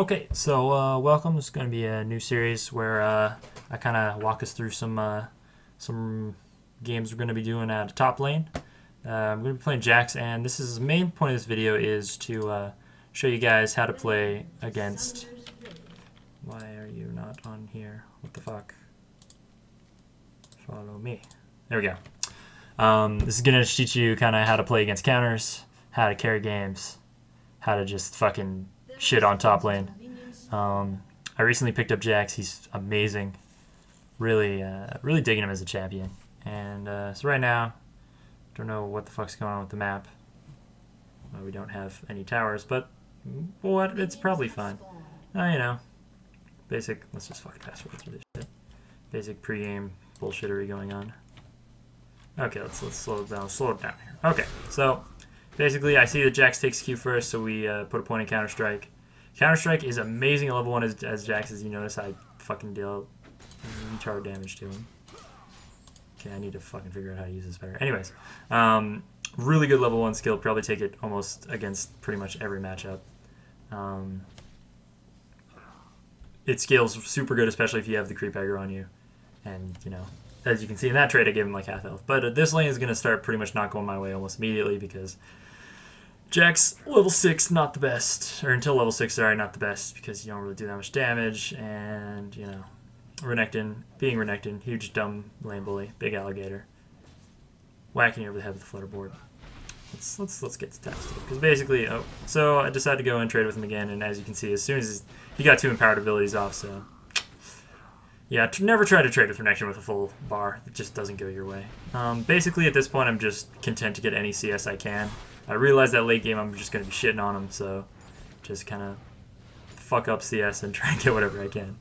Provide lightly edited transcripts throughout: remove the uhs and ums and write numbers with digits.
Okay, so welcome. This is going to be a new series where I kind of walk us through some games we're going to be doing at top lane. I'm going to be playing Jax, and this is the main point of this video is to show you guys how to play against. Why are you not on here? What the fuck? Follow me. There we go. This is going to teach you kind of how to play against counters, how to carry games, how to just fucking shit on top lane. I recently picked up Jax. He's amazing. Really digging him as a champion. And so right now, don't know what the fuck's going on with the map. Well, we don't have any towers, but what? It's probably fine. You know, basic. Let's just fucking fast forward through this shit. Basic pre-game bullshittery going on. Okay, let's slow it down. Slow it down here. Okay, so basically, I see that Jax takes Q first, so we put a point in Counter-Strike. Counter-Strike is amazing at level 1 as Jax, as you notice. I fucking deal retard damage to him. Okay, I need to fucking figure out how to use this better. Anyways, really good level 1 skill. Probably take it almost against pretty much every matchup. It scales super good, especially if you have the creep aggro on you. And, you know, as you can see in that trade, I gave him like half health. But this lane is going to start pretty much not going my way almost immediately because Jax, level 6, not the best. Or until level 6, sorry, not the best because you don't really do that much damage. And, you know, Renekton, being Renekton, huge dumb lane bully, big alligator. Whacking you over the head with the flutter board. Let's get to task because basically, so I decided to go and trade with him again, and as you can see, as soon as he got 2 empowered abilities off, so yeah, never try to trade with Renekton with a full bar. It just doesn't go your way. Basically, at this point, I'm just content to get any CS I can. I realize that late game I'm just going to be shitting on him, so just kind of fuck up CS and try and get whatever I can.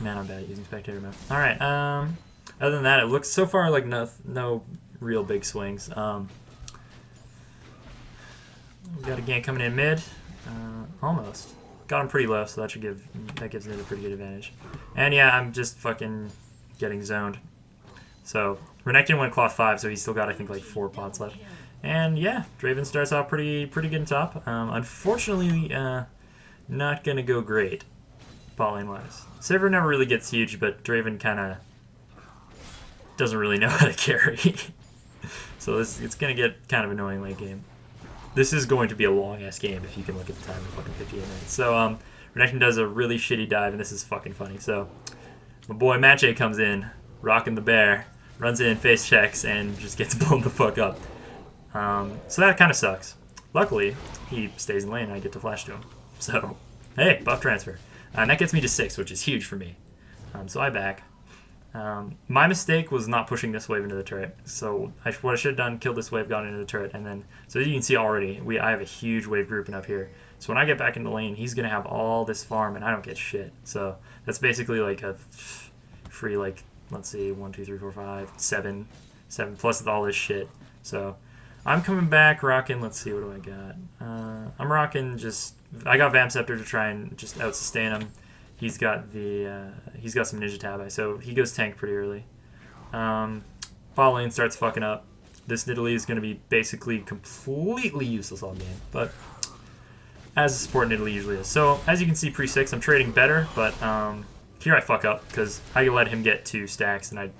Man, I'm bad at using spectator mode. All right. Other than that, it looks so far like no real big swings. We got a gank coming in mid. Almost. Got him pretty low, so that gives it a pretty good advantage. And yeah, I'm just fucking getting zoned. So Renekton went cloth 5, so he's still got I think like 4 pots left. And yeah, Draven starts off pretty good in top. Unfortunately, not gonna go great bot lane wise. Sivir never really gets huge, but Draven kind of doesn't really know how to carry. So it's gonna get kind of annoying late game. This is going to be a long-ass game if you can look at the time of fucking 58 minutes. So, Renekton does a really shitty dive, and this is fucking funny. So, my boy Matche comes in, rocking the bear, runs in, face checks, and just gets blown the fuck up. So that kind of sucks. Luckily, he stays in lane, and I get to flash to him. So, hey, buff transfer. And that gets me to 6, which is huge for me. So I back. My mistake was not pushing this wave into the turret. So what I should have done, killed this wave, gone into the turret, and then, so you can see already, I have a huge wave grouping up here. So when I get back in the lane, he's going to have all this farm, and I don't get shit. So that's basically like a free, like, let's see, 1, 2, 3, 4, 5, 7 plus all this shit. So I'm coming back, rocking, let's see, what do I got? I'm rocking I got Vamp Scepter to try and just out-sustain him. He's got some Ninja Tabi, so he goes tank pretty early. Bot lane starts fucking up. This Nidalee is going to be basically completely useless all game, but as a support Nidalee usually is. So as you can see, pre-6, I'm trading better, but here I fuck up because I let him get 2 stacks, and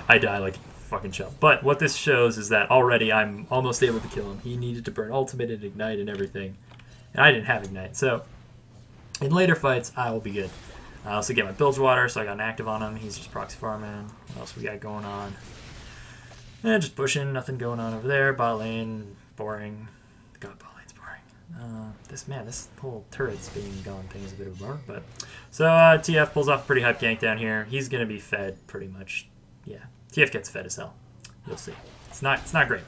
I die like a fucking shell. But what this shows is that already I'm almost able to kill him. He needed to burn ultimate and ignite and everything, and I didn't have ignite, so in later fights, I will be good. I also get my bilge water, so I got an active on him. He's just proxy farming. What else we got going on? Just pushing, nothing going on over there. Bot lane, boring. God, bot lane's boring. This whole turret's being gone thing is a bit of a bummer. But so TF pulls off a pretty hype gank down here. He's gonna be fed pretty much. Yeah, TF gets fed as hell. You'll see. It's not great.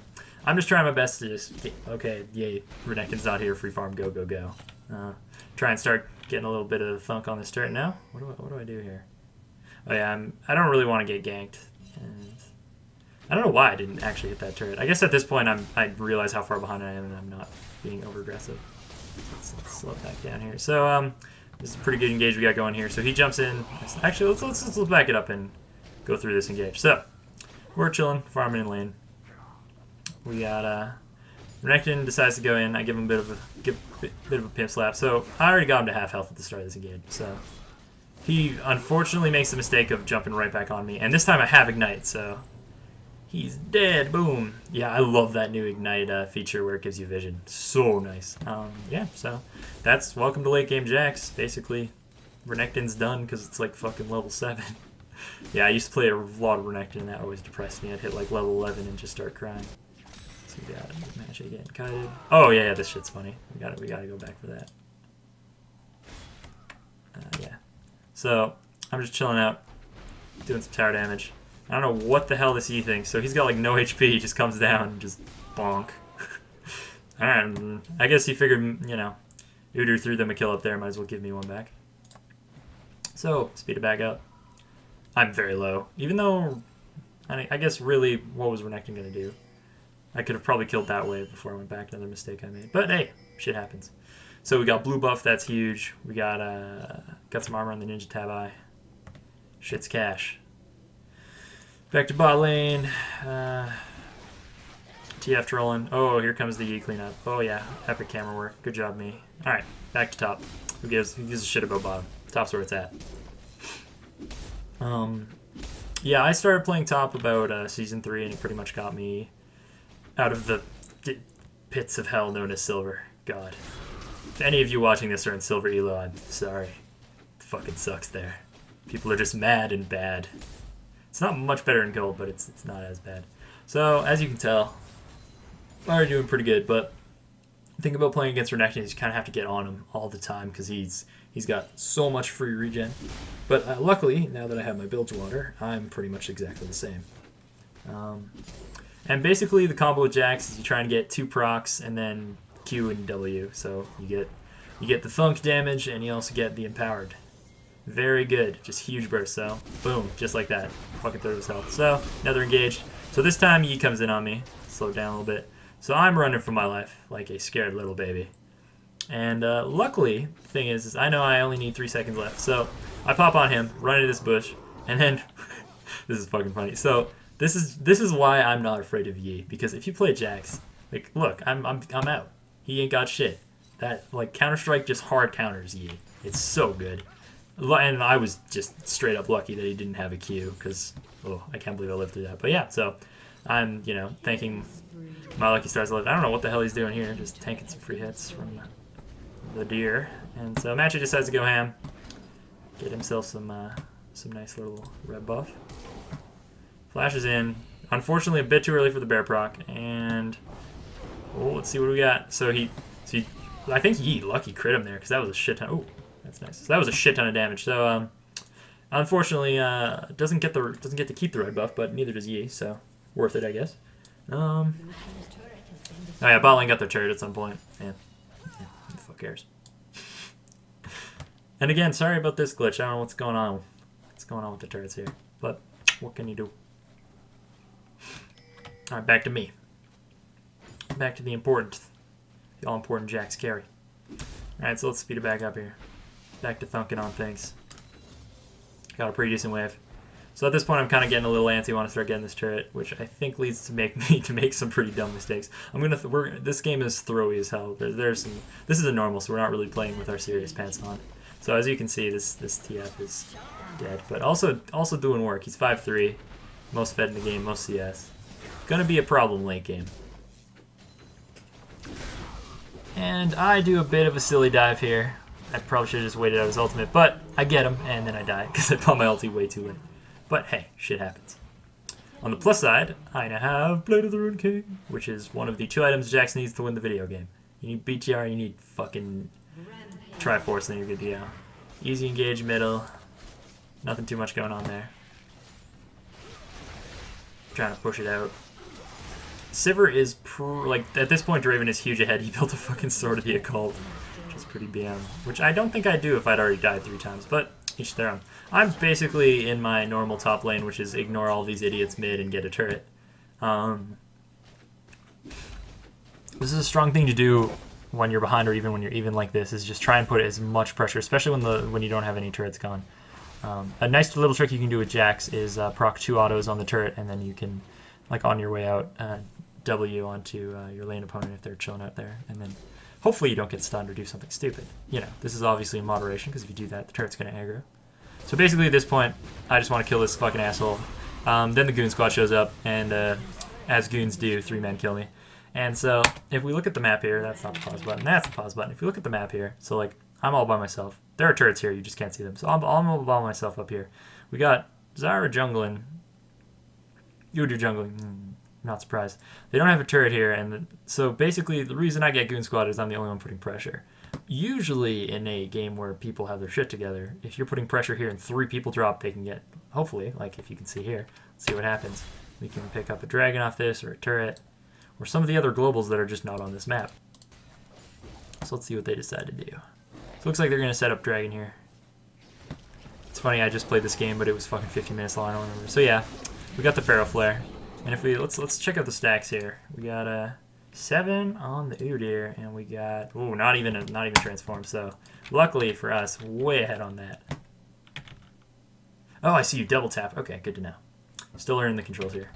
I'm just trying my best to just okay. Yay, Renekton's not here. Free farm, go go go. Try and start getting a little bit of thunk on this turret now. What do I do here? Oh yeah, I don't really want to get ganked. And I don't know why I didn't actually hit that turret. I guess at this point I realize how far behind I am and I'm not being over aggressive. Let's slow it back down here. So this is a pretty good engage we got going here. So he jumps in. Actually, let's back it up and go through this engage. So we're chilling, farming in lane. We got Renekton decides to go in. I give him a bit of a pimp slap. So I already got him to half health at the start of this engage. So he unfortunately makes the mistake of jumping right back on me. And this time I have Ignite, so he's dead. Boom. Yeah, I love that new Ignite feature where it gives you vision. So nice. Yeah, so that's welcome to late game Jax. Basically, Renekton's done because it's like fucking level 7. Yeah, I used to play a lot of Renekton and that always depressed me. I'd hit like level 11 and just start crying. So we got match getting kited. Oh yeah, this shit's funny. We gotta go back for that. Yeah. So I'm just chilling out, doing some tower damage. I don't know what the hell this E thinks. So he's got like no HP. He just comes down and just bonk. Alright, I guess he figured, you know, Udyr threw them a kill up there. Might as well give me one back. So speed it back up. I'm very low, even though I guess really what was Renekton gonna do? I could have probably killed that wave before I went back. Another mistake I made. But hey, shit happens. So we got blue buff. That's huge. We got some armor on the Ninja Tab Eye. Shit's cash. Back to bot lane. TF trolling. Oh, here comes the E cleanup. Oh yeah, epic camera work. Good job, me. All right, back to top. Who gives a shit about bottom? Top's where it's at. Yeah, I started playing top about season 3, and it pretty much got me out of the pits of hell known as silver. God. If any of you watching this are in silver elo, I'm sorry. It fucking sucks there. People are just mad and bad. It's not much better in gold, but it's not as bad. So, as you can tell, I'm already doing pretty good, but the thing about playing against Renekton is you kind of have to get on him all the time because he's got so much free regen. But luckily, now that I have my Bilge Water, I'm pretty much exactly the same. And basically, the combo with Jax is you try and get 2 procs and then Q and W. So you get the thunk damage and you also get the empowered. Very good, just huge burst. So boom, just like that, fucking third of his health. So another engage. So this time Yi comes in on me, slowed down a little bit. So I'm running for my life like a scared little baby. And luckily, the thing is I know I only need 3 seconds left. So I pop on him, run into this bush, and then this is fucking funny. So this is why I'm not afraid of Yi, because if you play Jax, like look, I'm out. He ain't got shit. That like Counter-Strike just hard counters Yi. It's so good. And I was just straight up lucky that he didn't have a Q, because oh, I can't believe I lived through that. But yeah, so I'm thanking my lucky stars. I don't know what the hell he's doing here, just tanking some free hits from the deer. And so Matcha decides to go ham, get himself some nice little red buff. Flashes in. Unfortunately, a bit too early for the bear proc. And oh, let's see what we got. So I think he lucky crit him there because that was a shit ton. Oh, that's nice. So that was a shit ton of damage. So unfortunately, doesn't get to keep the red buff, but neither does Yi. So worth it, I guess. Oh yeah, bot lane got their turret at some point. Yeah, who the fuck cares? And again, sorry about this glitch. I don't know what's going on. What's going on with the turrets here? But what can you do? All right, back to me. Back to the all-important Jax carry. All right, so let's speed it back up here. Back to thunking on things. Got a pretty decent wave. So at this point, I'm kind of getting a little antsy. Want to start getting this turret, which I think leads to me to make some pretty dumb mistakes. This game is throwy as hell. This is a normal, so we're not really playing with our serious pants on. So as you can see, this TF is dead, but also doing work. He's 5'3", most fed in the game, most CS. Gonna be a problem late game. And I do a bit of a silly dive here. I probably should have just waited out his ultimate, but I get him, and then I die because I put my ulti way too late. But hey, shit happens. On the plus side, I now have Blade of the Rune King, which is one of the 2 items Jax needs to win the video game. You need BTR, you need fucking Triforce, and then you're good to go. Easy engage middle. Nothing too much going on there. Trying to push it out. Sivir is like at this point Draven is huge ahead. He built a fucking Sword of the Occult, which is pretty BM. Which I don't think I'd do if I'd already died 3 times, but each their own. I'm basically in my normal top lane, which is ignore all these idiots mid and get a turret. This is a strong thing to do when you're behind, or even when you're even like this, is just try and put as much pressure, especially when you don't have any turrets gone. A nice little trick you can do with Jax is proc 2 autos on the turret, and then you can, like on your way out, W onto your lane opponent if they're chilling out there, and then hopefully you don't get stunned or do something stupid. You know, this is obviously in moderation, because if you do that, the turret's going to aggro. So basically at this point, I just want to kill this fucking asshole. Then the goon squad shows up, and as goons do, 3-man kill me. And so if we look at the map here, that's not the pause button, that's the pause button. If you look at the map here, so like I'm all by myself. There are turrets here, you just can't see them. So I'm all by myself up here. We got Zyra jungling. You do jungling. Not surprised. They don't have a turret here, and so basically the reason I get goon squad is I'm the only one putting pressure. Usually in a game where people have their shit together, if you're putting pressure here and 3 people drop, they can get, hopefully, like if you can see here, see what happens. We can pick up a dragon off this, or a turret, or some of the other globals that are just not on this map. So let's see what they decide to do. So it looks like they're going to set up dragon here. It's funny, I just played this game, but it was fucking 15 minutes long, I don't remember. So yeah, we got the Pharaoh Flare. And if we let's check out the stacks here. We got 7 on the Udyr, and we got not even transformed. So luckily for us, way ahead on that. Oh, I see you double tap. Okay, good to know. Still learning the controls here.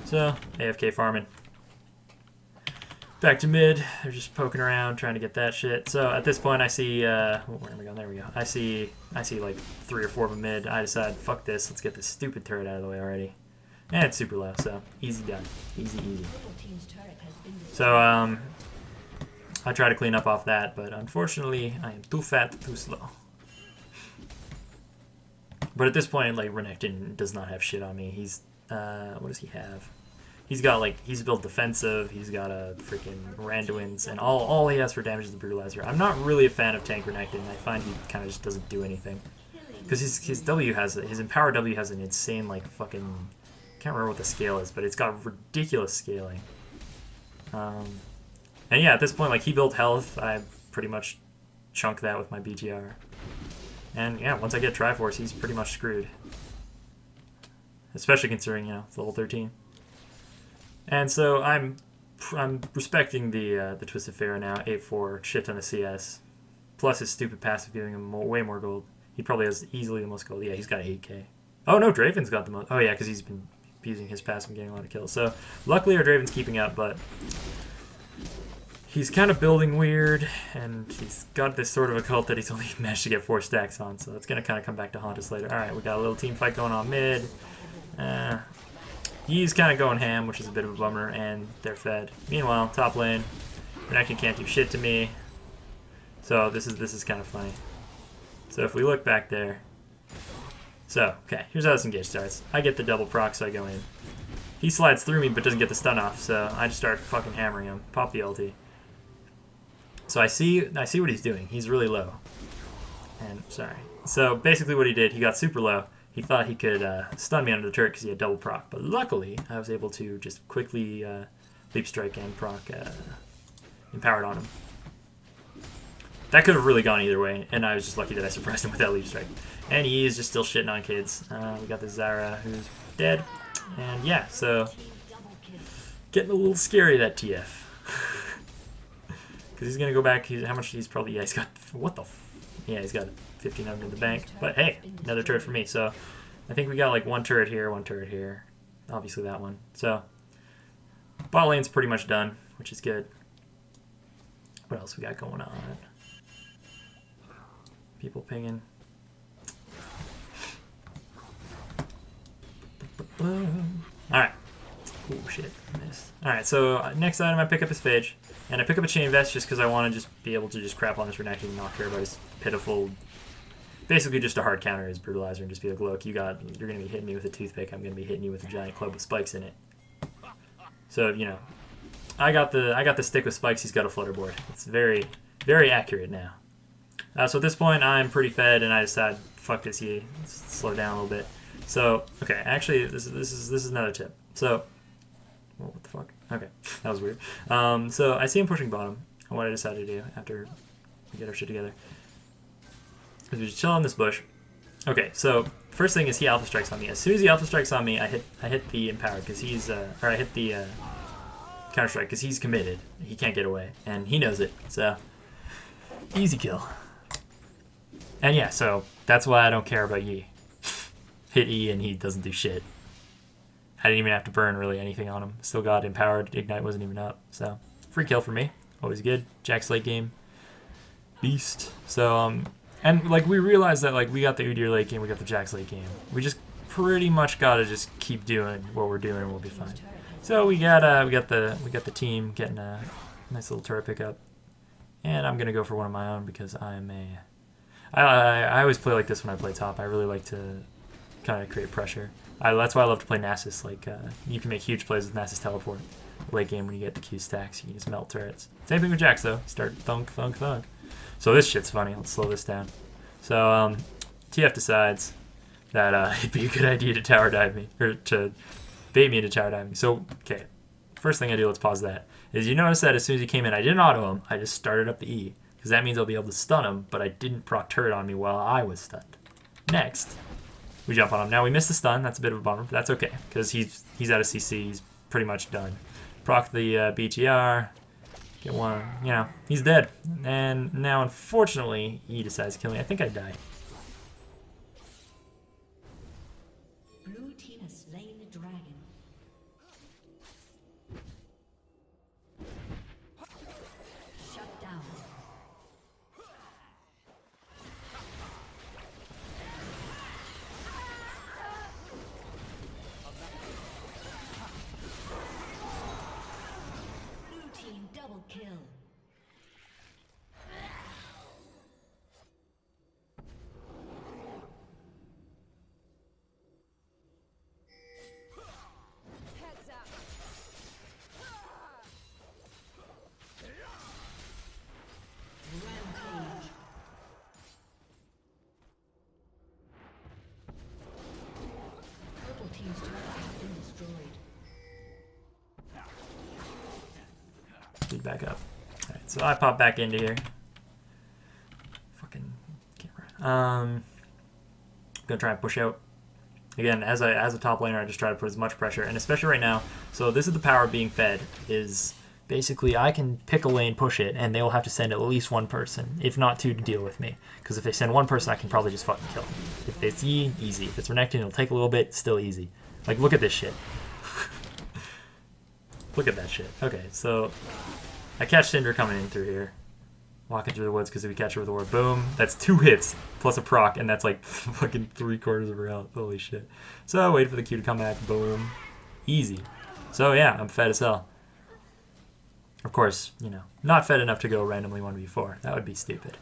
So AFK farming. Back to mid. They're just poking around trying to get that shit. So at this point, I see where am I going? There we go. I see like 3 or 4 of them mid. I decide, fuck this. Let's get this stupid turret out of the way already. And it's super low, so easy done. Easy, easy. So, I try to clean up off that, but unfortunately, I am too fat, too slow. But at this point, like, Renekton does not have shit on me. He's, what does he have? He's got, like, he's built defensive, he's got a freaking Randuin's, and all he has for damage is the Brutalizer. I'm not really a fan of tank Renekton. I find he kind of just doesn't do anything. Because his W has, his Empower W has an insane, like, fucking... Can't remember what the scale is, but it's got ridiculous scaling. And yeah, at this point, like, he built health. I pretty much chunk that with my BTR. And yeah, once I get Triforce, he's pretty much screwed. Especially considering, you know, it's level 13. And so I'm respecting the Twisted Pharaoh now, 8-4, shit ton of CS. Plus his stupid passive giving him way more gold. He probably has easily the most gold. Yeah, he's got 8k. Oh no, Draven's got the most. Oh yeah, because he's been using his passive and getting a lot of kills. So luckily our Draven's keeping up, but he's kind of building weird, and he's got this sort of a cult that he's only managed to get 4 stacks on, so it's going to kind of come back to haunt us later. Alright, we got a little team fight going on mid. He's kind of going ham, which is a bit of a bummer, and they're fed. Meanwhile, top lane, Renekton can't do shit to me, so this is kind of funny. So if we look back there, so, okay, here's how this engage starts. I get the double proc, so I go in. He slides through me, but doesn't get the stun off, so I just start fucking hammering him. Pop the ulti. So I see what he's doing. He's really low. And, sorry. So, basically what he did, he got super low. He thought he could stun me under the turret because he had double proc. But luckily, I was able to just quickly leap strike and proc empowered on him. That could have really gone either way, and I was just lucky that I surprised him with that leap strike. And he is just still shitting on kids. We got the Zyra, who's dead. And yeah, so getting a little scary, that TF. Because he's going to go back, how much he's probably, yeah, he's got, what the yeah, he's got 1,500 in the bank. But hey, another turret for me. So I think we got like one turret here, obviously that one. So bot lane's pretty much done, which is good. What else we got going on? People pinging. Alright. Oh shit, I missed. Alright, so next item I pick up is Phage. And I pick up a chain vest just because I want to just be able to just crap on this Renekton and not care about his pitiful... Basically just a hard counter his Brutalizer and just be like, look, you're going to be hitting me with a toothpick, I'm going to be hitting you with a giant club with spikes in it. So, you know, I got the stick with spikes, he's got a flutterboard. It's very, very accurate now. So at this point, I'm pretty fed, and I decide, fuck this, let's slow down a little bit. So, okay, actually, this is another tip. So, well, what the fuck? Okay, that was weird. So I see him pushing bottom, and what I decide to do after we get our shit together is we just chill on this bush. Okay, so first thing is he alpha strikes on me. As soon as he alpha strikes on me, I hit the empower because he's or I hit the counter strike because he's committed. He can't get away, and he knows it. So easy kill. And yeah, so that's why I don't care about Yi. Hit E and he doesn't do shit. I didn't even have to burn really anything on him. Still got empowered. Ignite wasn't even up. So free kill for me. Always good. Jack's late game. Beast. So, and like we realized that like we got the Udyr late game, we got the Jack's late game. We just pretty much gotta just keep doing what we're doing and we'll be fine. So we got the team getting a nice little turret pickup. And I'm gonna go for one of my own because I always play like this when I play top. I really like to kind of create pressure. That's why I love to play Nasus. Like you can make huge plays with Nasus teleport. Late game when you get the Q stacks, you can just melt turrets. Same thing with Jax though. Start thunk, thunk, thunk. So this shit's funny. Let's slow this down. So TF decides that it'd be a good idea to tower dive me, or to bait me into tower diving. So okay, first thing I do, let's pause that, is you notice that as soon as he came in, I didn't auto him. I just started up the E. Because that means I'll be able to stun him, but I didn't proc turret on me while I was stunned. Next, we jump on him. Now we missed the stun. That's a bit of a bummer, but that's okay. Because he's out of CC. He's pretty much done. Proc the BTR. Get one. You know, he's dead. And now, unfortunately, he decides to kill me. I think I die. Blue team has slain the dragon. Shut down. Double kill. Heads up. Rampage. Purple team's turret has been destroyed. Speed back up. Alright, so I pop back into here. Fucking camera. Gonna try and push out. Again, as a top laner, I just try to put as much pressure, and especially right now. So this is the power of being fed. Is basically I can pick a lane, push it, and they will have to send at least one person, if not two, to deal with me. Because if they send one person, I can probably just fucking kill them. If it's E, easy. If it's Renekton, it'll take a little bit, still easy. Like, look at this shit. Look at that shit. Okay, so I catch Cinder coming in through here. Walking through the woods because if we catch her with a ward, boom. That's 2 hits plus a proc, and that's like fucking 3/4 of her health. Holy shit. So wait for the Q to come back, boom. Easy. So yeah, I'm fed as hell. Of course, you know, not fed enough to go randomly 1v4. That would be stupid.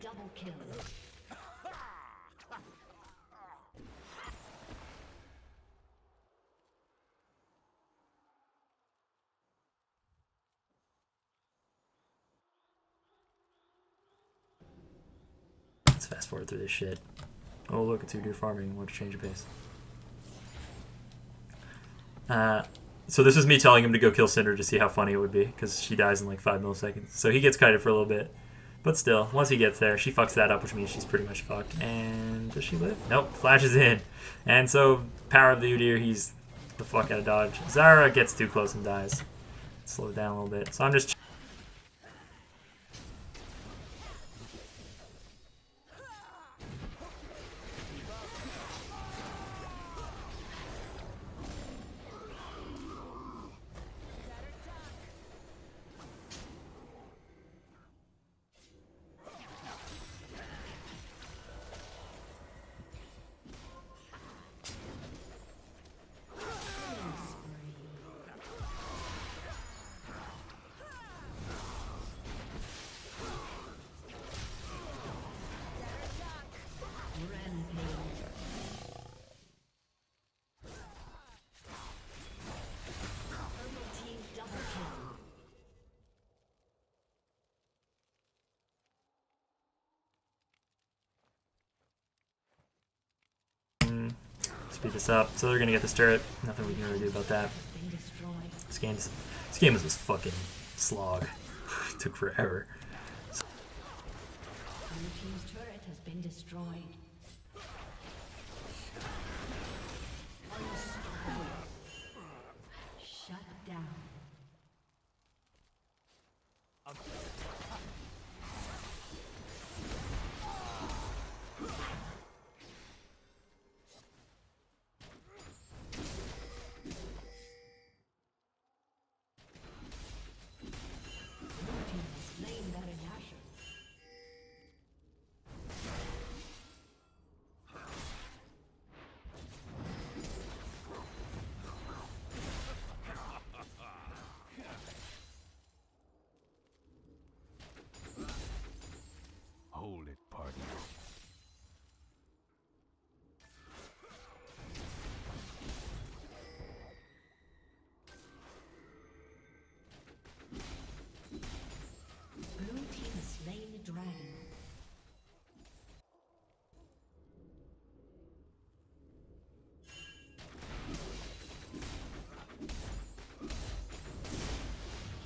Double kill. Let's fast forward through this shit. Oh look, it's Udyr farming. What a change of pace. So this is me telling him to go kill Cinder to see how funny it would be, because she dies in like 5 milliseconds. So he gets kited for a little bit. But still, once he gets there, she fucks that up, which means she's pretty much fucked. And does she live? Nope, flashes in. And so, power of the Udyr, he's the fuck out of dodge. Zara gets too close and dies. Slow it down a little bit. So I'm just... Speed this up. So they're gonna get this turret. Nothing we can really do about that. Been destroyed. This game is this fucking slog. It took forever. Blue team's turret has been destroyed. Unstoppable. Shut down. Blue team has slain Baron Nashor. Hold it, partner. Blue team has slain the dragon.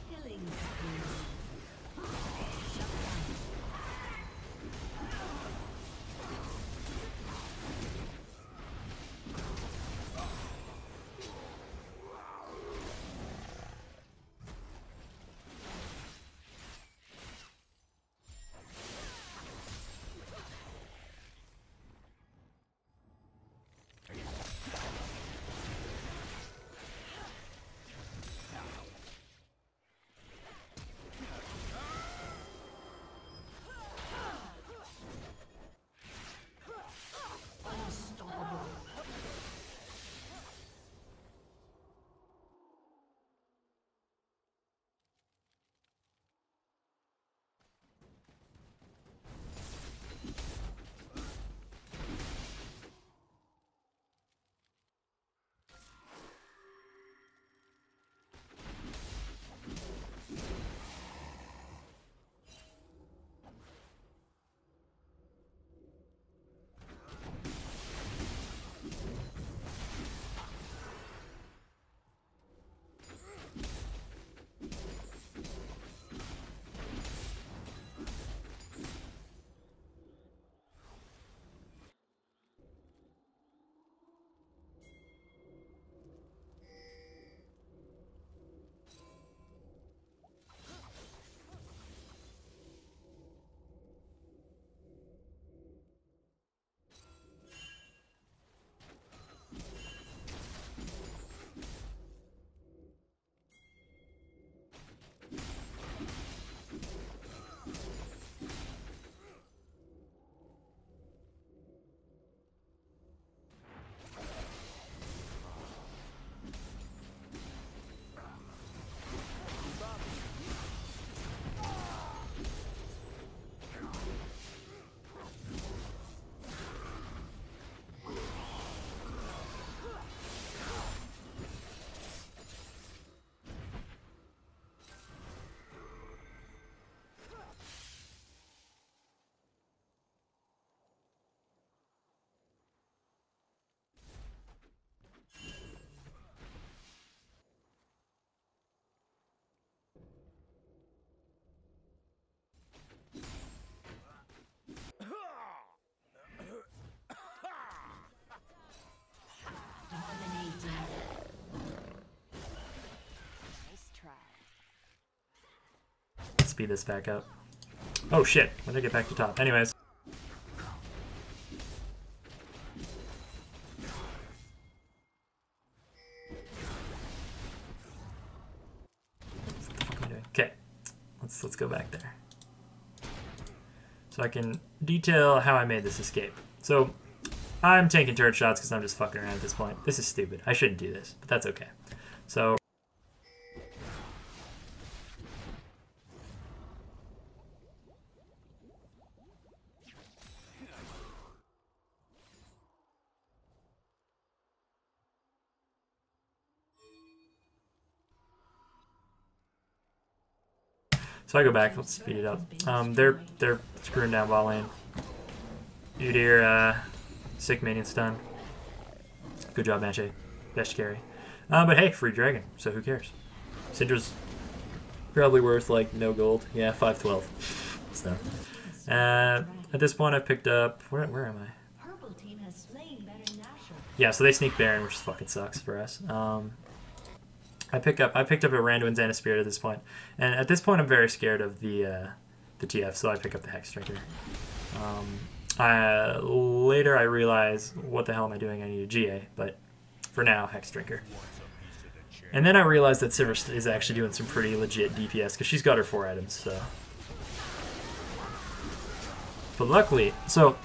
Killing spree. Shut down. Unstoppable. Dominating. Nice try. Speed this back up. Oh shit, when did I get back to top? Anyways. What the fuck am I doing? Okay, let's go back there. So I can detail how I made this escape. So I'm taking turret shots because I'm just fucking around at this point. This is stupid. I shouldn't do this, but that's okay. So I go back. Let's speed it up. They're screwing down bot lane. Udyr, sick minion stun. Good job, Manche. Best carry. But hey, free dragon, so who cares? Syndra's probably worth like no gold. Yeah, 512. So at this point, I've picked up. Where am I? Purple team has slain Baron Nashor. Yeah, so they sneak Baron, which fucking sucks for us. I picked up a Randuin's and a Spirit at this point, and at this point, I'm very scared of the TF, so I pick up the Hex Drinker. Later, I realize, what the hell am I doing? I need a GA, but for now, Hex Drinker. And then I realized that Sivir is actually doing some pretty legit DPS because she's got her 4 items. So, but luckily, so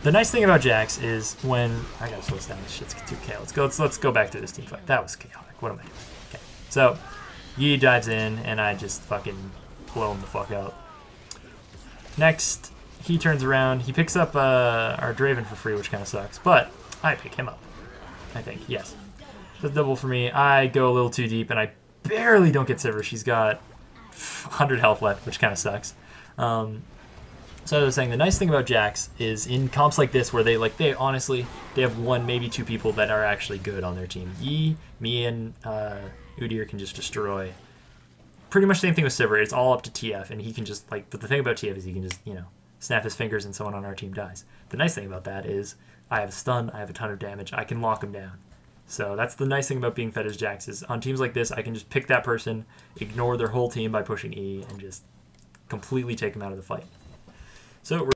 the nice thing about Jax is when I gotta slow down. This shit's too chaotic. Let's go back to this team fight. That was chaotic. What am I doing? Okay, so Yi dives in and I just fucking blow him the fuck out. Next, he turns around. He picks up our Draven for free, which kind of sucks, but I pick him up. I think, yes. That's double for me. I go a little too deep, and I barely don't get Sivir. She's got 100 health left, which kind of sucks. So as I was saying, the nice thing about Jax is in comps like this, where they honestly have 1, maybe 2 people that are actually good on their team. Yi, me, and Udyr can just destroy. Pretty much the same thing with Sivir. It's all up to TF, and he can just but the thing about TF is he can just snap his fingers and someone on our team dies. The nice thing about that is I have a stun, I have a ton of damage, I can lock him down. So that's the nice thing about being fed as Jax is on teams like this, I can just pick that person, ignore their whole team by pushing E, and just completely take them out of the fight. So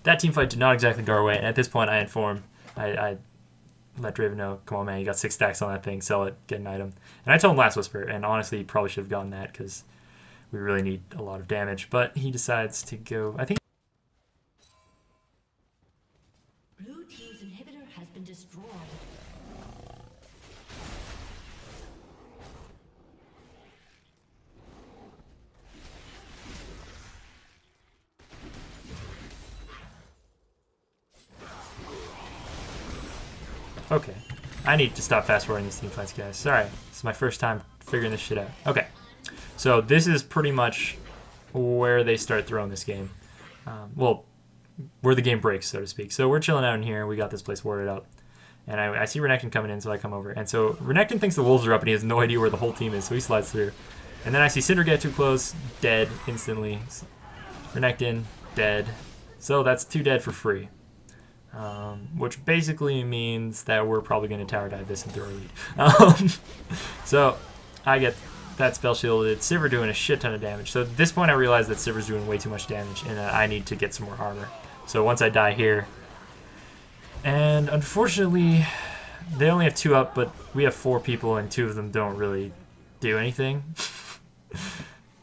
that team fight did not exactly go our way, and at this point I inform. I let Draven know, come on man, you got 6 stacks on that thing, sell it, get an item. And I told him Last Whisper, and honestly he probably should have gotten that because we really need a lot of damage. But he decides to go, I think. Blue team's inhibitor has been destroyed. Okay. I need to stop fast forwarding these team fights, guys. Sorry. This is my first time figuring this shit out. Okay. So this is pretty much where they start throwing this game. Well, where the game breaks, so to speak. So we're chilling out in here. We got this place warded up. And I see Renekton coming in, so I come over. And so Renekton thinks the wolves are up, and he has no idea where the whole team is, so he slides through. And then I see Cinder get too close, dead instantly. Renekton, dead. So that's 2 dead for free. Which basically means that we're probably going to tower dive this and throw a lead. So I get that spell shielded. Sivir doing a shit ton of damage. So at this point I realize that Sivir's doing way too much damage and I need to get some more armor. So once I die here, and unfortunately they only have 2 up, but we have 4 people and 2 of them don't really do anything.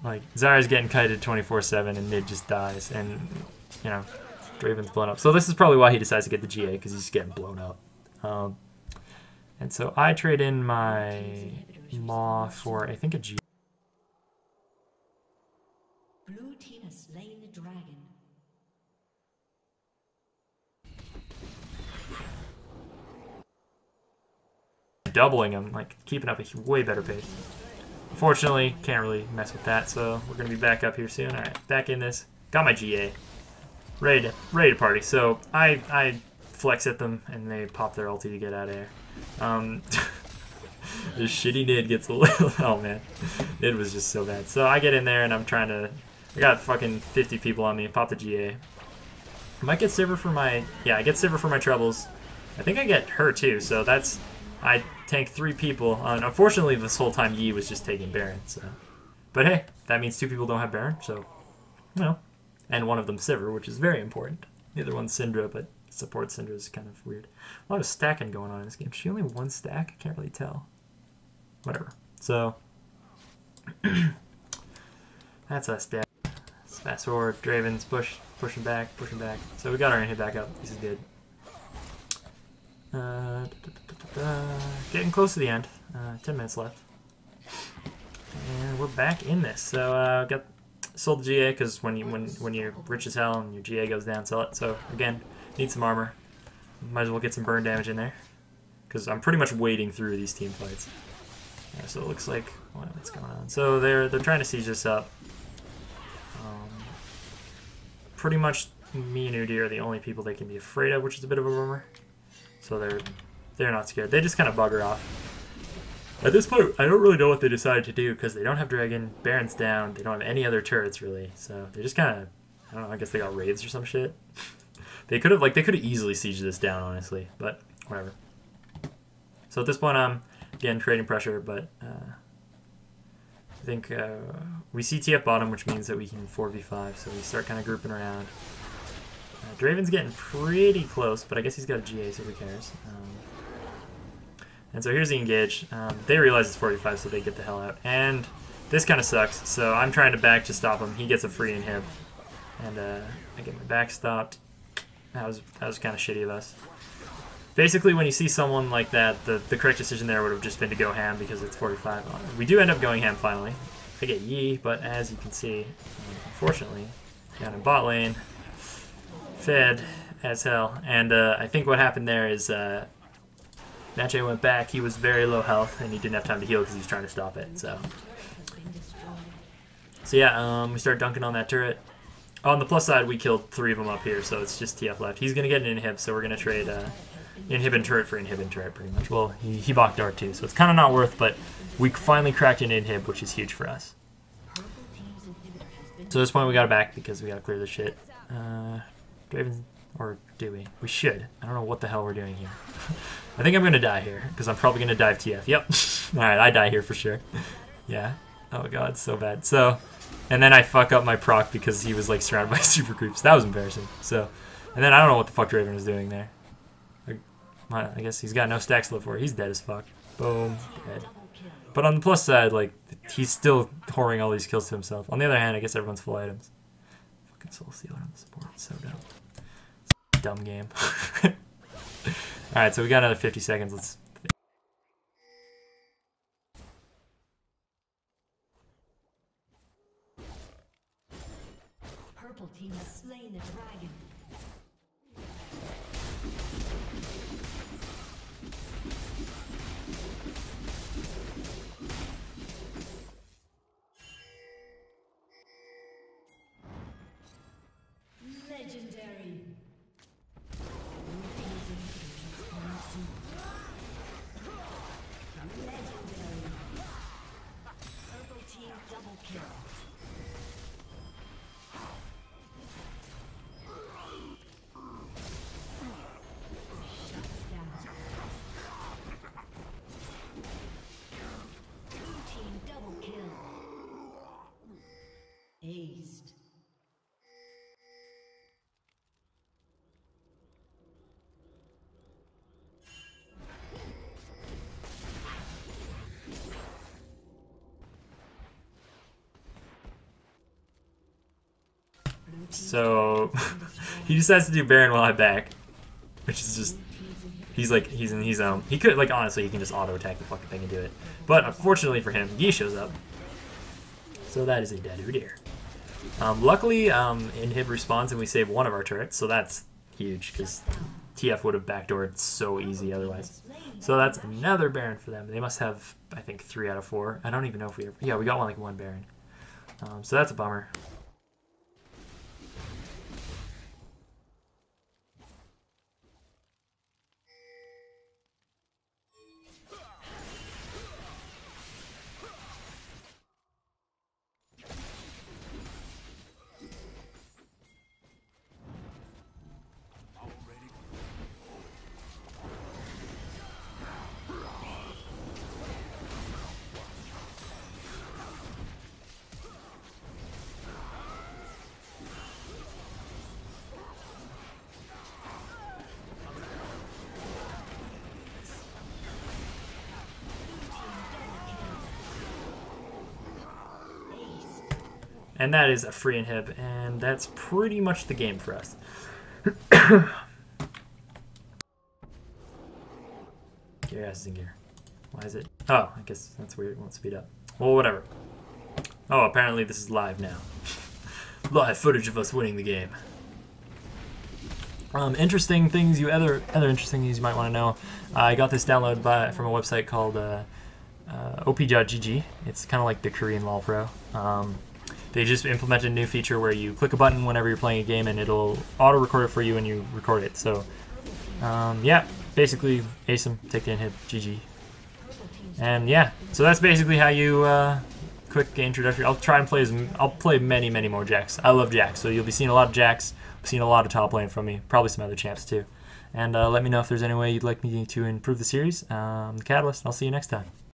Like Zarya's getting kited 24/7 and Mid just dies, and you know, Draven's blown up. So this is probably why he decides to get the GA, because he's getting blown up. And so I trade in my Maw for, I think, a GA. team has slain the dragon. Doubling him, like keeping up a way better pace. Unfortunately, can't really mess with that, so we're gonna be back up here soon. All right, back in this. Got my GA, ready to party. So I flex at them and they pop their ulti to get out of here. This shitty Nid gets a little. Oh man, Nid was just so bad. So I get in there and I'm trying to. I got fucking 50 people on me. Pop the GA. I might get Sivir for my. Yeah, I get Sivir for my troubles. I think I get her too. So that's. I tank 3 people. Unfortunately, this whole time Yi was just taking Baron. So, but hey, that means 2 people don't have Baron. So, you know, and one of them Sivir, which is very important. The other one's Syndra, but support Syndra is kind of weird. A lot of stacking going on in this game. She only 1 stack. I can't really tell. Whatever. So that's us dead. Let's fast forward. Draven's pushing back. So we got our inhib back up. This is good. Getting close to the end. 10 minutes left. And we're back in this. So got sold the GA because when you're rich as hell and your GA goes down, sell it. So again, need some armor. Might as well get some burn damage in there because I'm pretty much wading through these team fights. Yeah, so it looks like what's going on. So they're trying to siege this up. Pretty much me and Udi are the only people they can be afraid of, which is a bit of a bummer. So they're not scared. They just kind of bugger off. At this point, I don't really know what they decided to do because they don't have Dragon, Baron's down, they don't have any other turrets really. So they just kind of, I don't know, I guess they got raids or some shit. They could have easily sieged this down, honestly, but whatever. So at this point, I'm again creating pressure, but I think we see TF bottom, which means that we can 4v5. So we start kind of grouping around. Draven's getting pretty close, but I guess he's got a GA, so who cares? And so here's the engage. They realize it's 45, so they get the hell out. And this kind of sucks, so I'm trying to back to stop him. He gets a free inhib, and I get my back stopped. That was kind of shitty of us. Basically, when you see someone like that, the correct decision there would have just been to go ham because it's 45. We do end up going ham finally. I get Yi, but as you can see, unfortunately, down in bot lane, fed as hell. And I think what happened there is Nache went back. He was very low health, and he didn't have time to heal because he was trying to stop it. So yeah, we start dunking on that turret. On the plus side, we killed 3 of them up here, so it's just TF left. He's going to get an inhib, so we're going to trade inhib and turret for inhib and turret pretty much. Well, he blocked dart too, so it's kind of not worth, but we finally cracked an inhib, which is huge for us. So at this point, we got it back because we got to clear this shit. Draven, or do we? We should. I don't know what the hell we're doing here. I think I'm going to die here because I'm probably going to dive TF. Yep. Alright, I die here for sure. Yeah. Oh god, so bad. So, and then I fuck up my proc because he was like surrounded by super creeps. That was embarrassing. So, and then I don't know what the fuck Draven was doing there. I guess he's got no stacks to live for. He's dead as fuck. Boom. Dead. But on the plus side, like, he's still whoring all these kills to himself. On the other hand, I guess everyone's full items. Fucking Soul Stealer on the support. It's so dumb. It's a dumb game. Alright, so we got another 50 seconds. Let's... Purple team has slain the dragon. Legendary. Legendary. Purple team double kill. Aced. So he decides to do Baron while I back, which is just he's in his own. He could like honestly he can just auto attack the fucking thing and do it, but unfortunately for him, Yi shows up. So that is a dead Udyr. Luckily, inhib respawns and we save one of our turrets, so that's huge because TF would have backdoored so easy otherwise. So that's another Baron for them. They must have, I think, 3 out of 4. I don't even know if we ever... Yeah, we got one Baron. So that's a bummer. And that is a free inhib, and that's pretty much the game for us. Get your asses in gear. Why is it? Oh, I guess that's weird. It won't speed up. Well, whatever. Oh, apparently this is live now. Live footage of us winning the game. Interesting things other interesting things you might want to know. I got this download from a website called op.gg. It's kind of like the Korean LOL Pro. They just implemented a new feature where you click a button whenever you're playing a game and it'll auto-record it for you and you record it. So, yeah, basically, ace him, take the inhib, GG. And yeah, so that's basically how you, quick introductory. I'll try and play many, many more Jacks. I love Jacks, so you'll be seeing a lot of Jacks, seeing a lot of top lane from me, probably some other champs too. And let me know if there's any way you'd like me to improve the series. The Catalyst, I'll see you next time.